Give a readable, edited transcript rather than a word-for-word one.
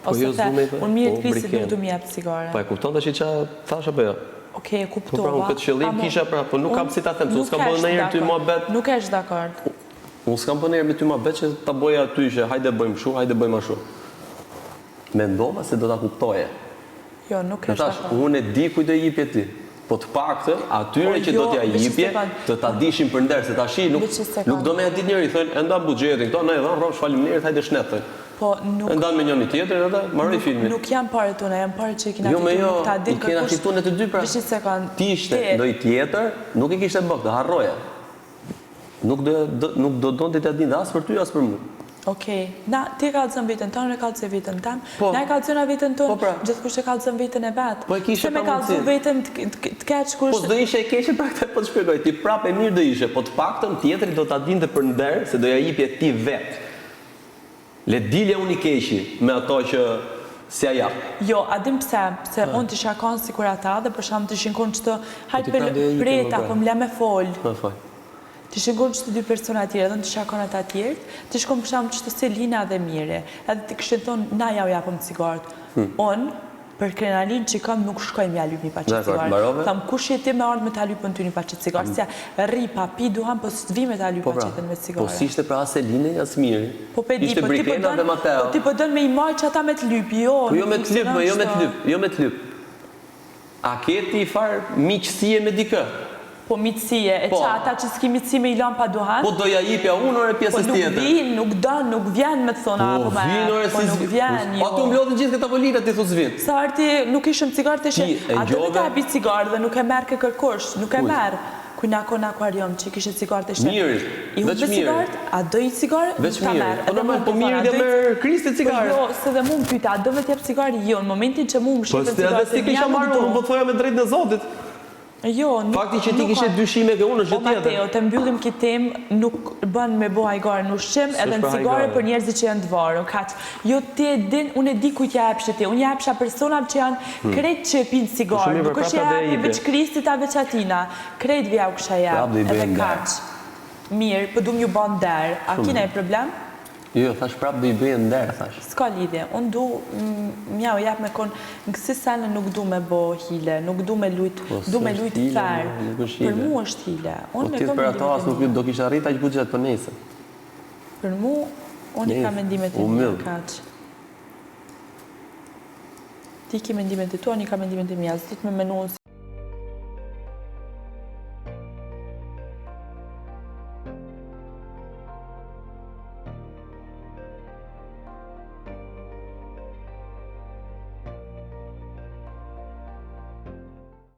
Ose the, unë mirë të pisit nuk du m'jep cigare. Pa e kupton të që thash apo jo? Okej, e kuptova. Po pra, unë këtë qëllim kisha pra, po nuk kam si ta them, se unë s'kam bënë ndonjëherë ty muhabet. Nuk esh dakord. Unë s'kam bënë ndonjëherë me ty muhabet që ta bëja aty që hajde bëjmë kështu, hajde bëjmë ashtu. Mendova se do ta kuptoje. Jo, nuk esh dakord. Unë e di kujt do jepje ti. Po të paktën atyre që do t'ja jepje, të ta dishin për nder, se tash nuk do me ja ditë njëri, thënë, enda buxhetin këto, na e dhan rrosh faleminderit, hajde shnet thënë. Po nuk e ndan me njëri tjetrin edhe marroi filmin. Nuk jam parë tona, jam parë që kena fitur, nuk ta din kërkush. Kena fituar të dy pra. Ti ishte ndonjë tjetër, nuk e kishte bërë, harroja. Nuk do donte t'ja dinte as për ty as për mua. Okej, ti e kallzon vitën tonë, e kallzoj vitën tam. Na e kallzona vitën tonë, gjithkusht e kallzon vitën e vet. Po e kishe me kallzon vitën të keq kur. Po do ishe e keqe pra këtë po të shpjegoj. Ti prapë mirë do ishe, po të paktën tjetri do ta dinte për nder se do ja jepje ti vet. Le dilja unë i keqi me ato që si a jap. Jo, a dim pse, se unë të shakon si kur ata dhe për shkak të shinkon çto hajt preta, po më lë me fol. Të shikon që të dy persona tjere, dhe në të shakon ata tjerë, të shkon për shumë që të Selina dhe Mire, edhe të kështu thonë, na ja u japëm cigaret. Unë, për krenalin që kam, nuk shkoj me ja lyp një paqet cigaret. Tham, kush je ti me ardhë me ta lypën ty një paqet cigaret? Se ri, papi, duham, po së të vi me ta lyp paqetën me cigaret. Po si ishte pra Seline, as Miri? Po pe di, po ti po dënë me i marë që ata me të lyp, jo. Po jo me të lyp, jo me të lyp. A ke ti farë miqësie me dikë? Po mitësie, e që ata që s'ki mitësi me i lanë pa duhan? Po do ja jipja unë ore pjesës tjetër. Po nuk vin, nuk dan, nuk vjen me të thona apo me... Po nuk vjen, jo. Po tu mlodhin gjithë këta polita ti thu s'vin. Sa arti nuk ishëm cigarë të ishe, a do të habi cigarë dhe nuk e merë kë kërkosh, nuk e merë. Kuj nako në akuarium që kishe cigarë të ishe. Mirë, veç mirë. A do i cigarë? Veç mirë. Po mirë dhe merë Kristi cigarë. Po jo, se dhe mu më pyta, a do me t'jep cigarë? Jo, në momentin që mu më shqipën cigarë të një më do thoja me drejt në Zotit. Jo, nuk... Fakti që ti kishe dyshime ke unë është gjithë tjetër. O Mateo, të mbyllim këtë temë, nuk bën me bo hajgare në ushqim, edhe në cigare për njerëzit që janë të varë. Jo, ti e din, unë e di kujt ja epshe ti. Unë ja epsha personat që janë krejt që e pinë cigare. Nuk është ja epi veç Kristit a veç atina. Krejt vja u kësha ja, edhe kaq. Mirë, për du m'ju ban derë. A kina e problem? Jo, thash prapë do i bëjë nderë, thash. S'ka lidhje, unë du, mja u jap me konë, në kësi sene nuk du me bo hile, nuk du me lujtë, du me lujtë ferë. Për mu është hile. Po ti për ato asë nuk do kisha rrita që budget për nesër. Për mu, unë i ka mendimet e mija kaq. Ti ki mendimet e tu, unë i ka mendimet e mija, zdi të me menu